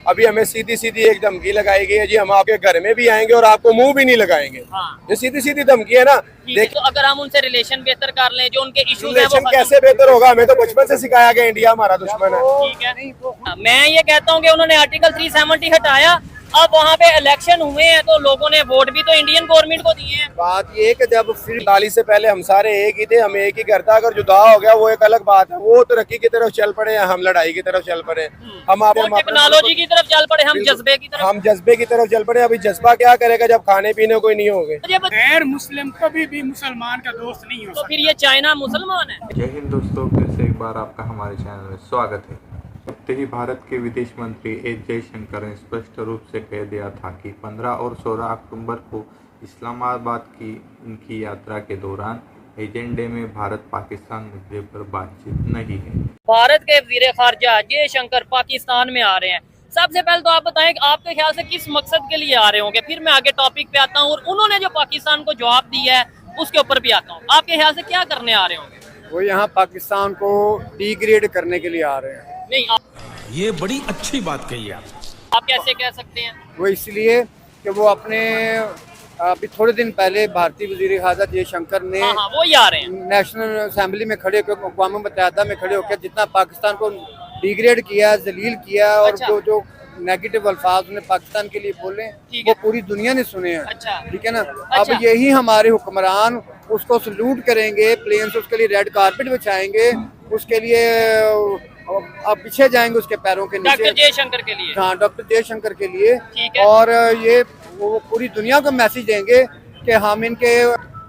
अभी हमें सीधी सीधी एक धमकी लगाई गई है जी, हम आपके घर में भी आएंगे और आपको मुंह भी नहीं लगाएंगे। हाँ। ये सीधी सीधी धमकी है ना। देखिए तो अगर हम उनसे रिलेशन बेहतर कर लें, जो उनके इश्यूज हैं वो रिलेशन कैसे बेहतर होगा? हमें तो बचपन से सिखाया गया इंडिया हमारा दुश्मन है। ठीक है। मैं ये कहता हूँ कि उन्होंने आर्टिकल 370 हटाया, अब वहाँ पे इलेक्शन हुए हैं तो लोगों ने वोट भी तो इंडियन गवर्नमेंट को दिए हैं। बात ये है कि जब फिर 40 से पहले हम सारे एक ही थे, हम एक ही करता, अगर जुदा हो गया वो एक अलग बात है। वो तरक्की की तरफ चल पड़े, हम लड़ाई की तरफ चल पड़े, हम टेक्नोलॉजी की तरफ चल पड़े, हम जज्बे की तरफ। हम जज्बे की तरफ चल पड़े। अभी जज्बा क्या करेगा जब खाने पीने कोई नहीं होंगे। गैर मुस्लिम कभी भी मुसलमान का दोस्त नहीं हो तो फिर ये चाइना मुसलमान है। जय हिंद दोस्तों, फिर से एक बार आपका हमारे चैनल में स्वागत है। हफ्ते ही भारत के विदेश मंत्री एस जयशंकर ने स्पष्ट रूप से कह दिया था कि 15 और 16 अक्टूबर को इस्लामाबाद की उनकी यात्रा के दौरान एजेंडे में भारत पाकिस्तान मुद्दे पर बातचीत नहीं है। भारत के वजीर खारजा जयशंकर पाकिस्तान में आ रहे हैं। सबसे पहले तो आप बताएं कि आपके ख्याल से किस मकसद के लिए आ रहे होंगे, फिर मैं आगे टॉपिक पे आता हूँ और उन्होंने जो पाकिस्तान को जवाब दिया है उसके ऊपर भी आता हूँ। आपके ख्याल से क्या करने आ रहे होंगे? वो यहाँ पाकिस्तान को डिग्रेड करने के लिए आ रहे हैं। नहीं, ये बड़ी अच्छी बात कही आप कैसे कह सकते हैं? वो इसलिए कि वो अपने अभी थोड़े दिन पहले भारतीय वजीर खारजा जयशंकर ने हाँ, वो ही आ रहे हैं। नेशनल असेंबली में खड़े होकर, अक़वाम मुत्तहिदा में खड़े होकर जितना पाकिस्तान को डिग्रेड किया, जलील किया और अच्छा। जो नेगेटिव अल्फाज उन्हें पाकिस्तान के लिए बोले वो पूरी दुनिया ने सुने हैं। अच्छा। ठीक है ना। अच्छा। अब यही हमारे हुक्मरान उसको सल्यूट करेंगे, प्लेन से उसके लिए रेड कारपेट बिछाएंगे, उसके लिए अब पीछे जाएंगे उसके पैरों के नीचे, डॉक्टर जयशंकर के लिए। हाँ, डॉक्टर जयशंकर के लिए। ठीक है। और ये वो पूरी दुनिया को मैसेज देंगे कि हम इनके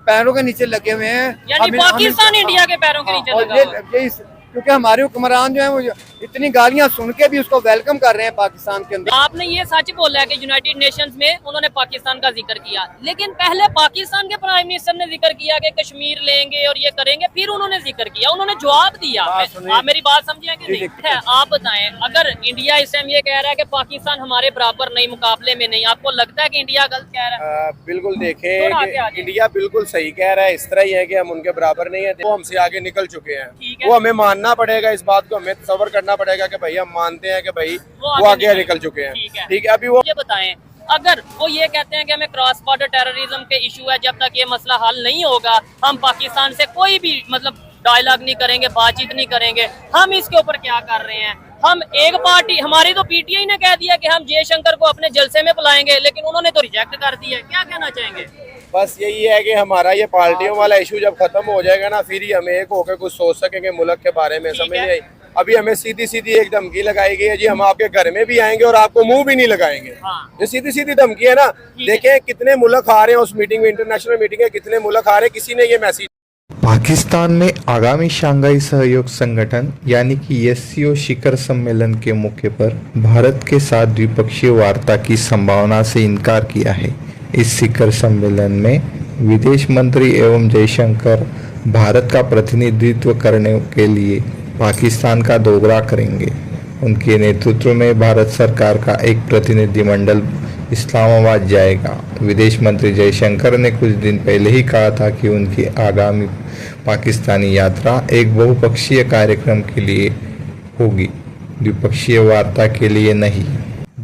पैरों के नीचे लगे हुए हैं। यानी पाकिस्तान इंडिया के पैरों के नीचे लगा हुआ है। क्योंकि हमारे हुक्मरान जो हैं वो इतनी गालियां सुन के भी उसको वेलकम कर रहे हैं पाकिस्तान के अंदर। आपने ये सच बोला है कि यूनाइटेड नेशंस में उन्होंने पाकिस्तान का जिक्र किया, लेकिन पहले पाकिस्तान के प्राइम मिनिस्टर ने जिक्र किया कि कश्मीर लेंगे और ये करेंगे, फिर उन्होंने जिक्र किया, उन्होंने जवाब दिया। आप मेरी बात समझे कि नहीं है? आप बताएं, अगर इंडिया इस टाइम ये कह रहा है कि पाकिस्तान हमारे बराबर नहीं, मुकाबले में नहीं, आपको लगता है कि इंडिया गलत कह रहा है? बिल्कुल देखें, इंडिया बिल्कुल सही कह रहा है। इस तरह ही है कि हम उनके बराबर नहीं है, वो हमसे आगे निकल चुके हैं। वो हमें मानना पड़ेगा, इस बात को हमें तसव्वुर करना पड़ेगा कि भाई हम मानते हैं कि भाई वो आगे निकल चुके हैं। ठीक है। अभी वो ये बताएं, अगर वो ये कहते हैं कि हमें क्रॉस बॉर्डर टेररिज्म के इशू है, जब तक ये मसला हल नहीं होगा हम पाकिस्तान से कोई भी डायलॉग नहीं करेंगे, बातचीत नहीं करेंगे, हम इसके ऊपर क्या कर रहे हैं? हम एक पार्टी, हमारी तो पीटीआई ने कह दिया कि हम जयशंकर को अपने जलसे में बुलाएंगे, लेकिन उन्होंने तो रिजेक्ट कर दिया। क्या कहना चाहेंगे? बस यही है कि हमारा ये पार्टियों वाला इशू जब खत्म हो जाएगा ना, फिर ही हम एक होकर कुछ सोच सकेंगे मुल्क के बारे में। समझ नहीं आई? अभी हमें सीधी सीधी एक धमकी लगाई गई है जी, हम आपके घर में भी आएंगे और आपको मुंह भी नहीं लगाएंगे। हाँ। ये सीधी सीधी धमकी है ना। देखें कितने मुल्क आ रहे हैं उस मीटिंग में, इंटरनेशनल मीटिंग है, कितने मुल्क आ रहे हैं, किसी ने ये मैसेज। पाकिस्तान में आगामी शंघाई सहयोग संगठन यानी कि एससीओ शिखर सम्मेलन के मौके पर भारत के साथ द्विपक्षीय वार्ता की संभावना से इनकार किया है। इस शिखर सम्मेलन में विदेश मंत्री एवं जयशंकर भारत का प्रतिनिधित्व करने के लिए पाकिस्तान का दौरा करेंगे। उनके नेतृत्व में भारत सरकार का एक प्रतिनिधिमंडल इस्लामाबाद जाएगा। विदेश मंत्री जयशंकर ने कुछ दिन पहले ही कहा था कि उनकी आगामी पाकिस्तानी यात्रा एक बहुपक्षीय कार्यक्रम के लिए होगी, द्विपक्षीय वार्ता के लिए नहीं।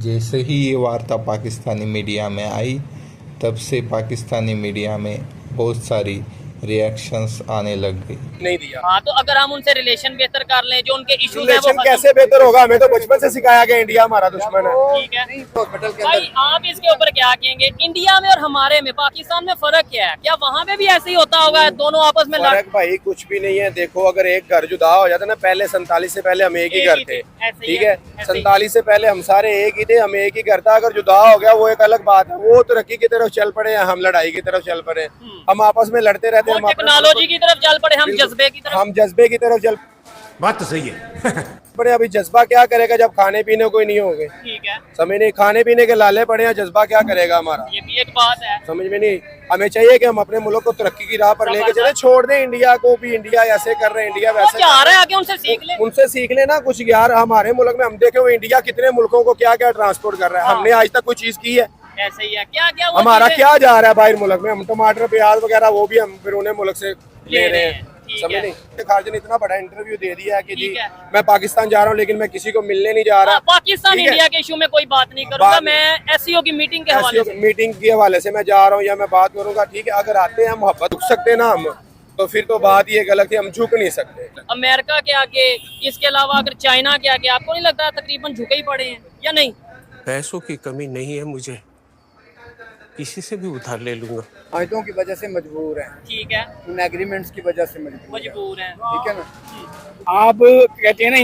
जैसे ही ये वार्ता पाकिस्तानी मीडिया में आई, तब से पाकिस्तानी मीडिया में बहुत सारी रिएक्शंस आने लग गई। नहीं दिया। हाँ, तो अगर हम उनसे रिलेशन बेहतर कर लें, जो उनके इश्यूज हैं रिलेशन वो कैसे बेहतर होगा? हमें तो बचपन से सिखाया गया इंडिया हमारा दुश्मन है। ठीक है भाई, आप इसके ऊपर क्या कहेंगे? इंडिया में और हमारे में, पाकिस्तान में फर्क क्या है? क्या वहाँ पे भी ऐसे ही होता होगा, दोनों आपस में फर्क भाई कुछ भी नहीं है। देखो, अगर एक घर जुदा हो जाता ना, पहले 47 से पहले हम एक ही घर थे। ठीक है, 47 से पहले हम सारे एक ही थे, हम एक ही घर था। अगर जुदा हो गया वो एक अलग बात है। वो तरक्की की तरफ चल पड़े, हम लड़ाई की तरफ चल पड़े, हम आपस में लड़ते रहते हैं। टेक्नोलॉजी की तरफ चल पड़े, हम जज्बे की तरफ। हम जज्बे की तरफ चल बात तो सही है। पड़े। अभी जज्बा क्या करेगा जब खाने पीने कोई नहीं होंगे? ठीक है, समझ नहीं, खाने पीने के लाले पड़े हैं, जज्बा क्या करेगा हमारा? ये भी एक बात है। समझ में नहीं। हमें चाहिए कि हम अपने मुल्क को तरक्की की राह पर लेके चले, छोड़ दें इंडिया को भी। इंडिया ऐसे कर रहे हैं, इंडिया वैसे क्या रहा है, आगे उनसे सीख ले। उनसे सीख लेना कुछ यार। हमारे मुल्क में हम देखे वो इंडिया कितने मुल्कों को क्या क्या ट्रांसपोर्ट कर रहा है। हमने आज तक कोई चीज की है? ऐसे ही है। क्या हमारा क्या जा रहा है बाहर मुल्क में? हम टमाटर प्याज वगैरह वो भी हम फिर उन्हें मुल्क से ले रहे हैं। ठीक समझे है। नहीं, खारजा ने इतना बड़ा इंटरव्यू दे दिया है कि जी ठीक है। मैं पाकिस्तान जा रहा हूँ लेकिन मैं किसी को मिलने नहीं जा रहा। पाकिस्तान ठीक है? इंडिया के इशू में कोई बात नहीं करूंगा, बात- मैं एससीओ की मीटिंग के हवाले से। मीटिंग के हवाले से मैं जा रहा हूँ या मैं बात करूंगा, ठीक है। अगर आते हैं मोहब्बत रुक सकते हैं ना हम, तो फिर तो बात ये गलत है, हम झुक नहीं सकते। अमेरिका के आगे, इसके अलावा अगर चाइना के आगे, आपको नहीं लगता तकरीबन झुके ही पड़े हैं या नहीं? पैसों की कमी नहीं है मुझे, किसी से भी उधार ले लूंगा। फायदों की वजह से मजबूर हैं, ठीक है, उन एग्रीमेंट्स की वजह से मजबूर हैं। मजबूर है। ठीक है ना। आप कहते हैं ना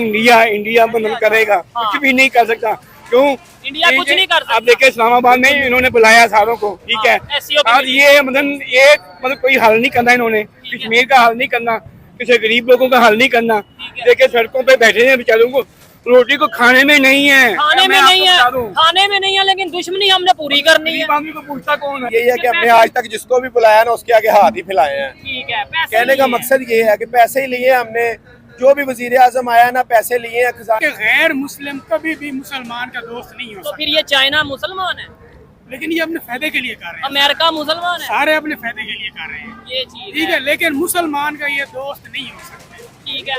इंडिया मदद करेगा, कुछ भी नहीं कर सकता। क्यों? इंडिया कुछ नहीं कर सकता। आप देखिए इस्लामाबाद में इन्होंने बुलाया सारों को, ठीक है। SCO की और मीटिंग। ये मतलब कोई हल नहीं करना इन्होंने, कश्मीर का हल नहीं करना, किसी गरीब लोगों का हल नहीं करना। देखिए सड़कों पे बैठे हैं बेचारों को रोटी को खाने में नहीं है, खाने में मैं नहीं आपको है, बता दूं। खाने में नहीं है, लेकिन दुश्मनी हमने पूरी करनी है। गरीब आदमी को पूछता कौन है? यही है कि हमने आज तक जिसको भी बुलाया ना उसके आगे हाथ ही फैलाए हैं। ठीक है, पैसे कहने का लिए हैं। मकसद ये है कि पैसे ही लिए हमने, जो भी वजीर आजम आया ना पैसे लिए हैं कि गैर मुस्लिम कभी भी मुसलमान का दोस्त नहीं हो तो सकता। फिर ये चाइना मुसलमान है, लेकिन ये अपने फायदे के लिए कर रहे हैं, अमेरिका मुसलमान है, सारे अपने फायदे के लिए कर रहे हैं, ये चीज ठीक है। लेकिन मुसलमान का ये दोस्त नहीं हो सकते। ठीक है।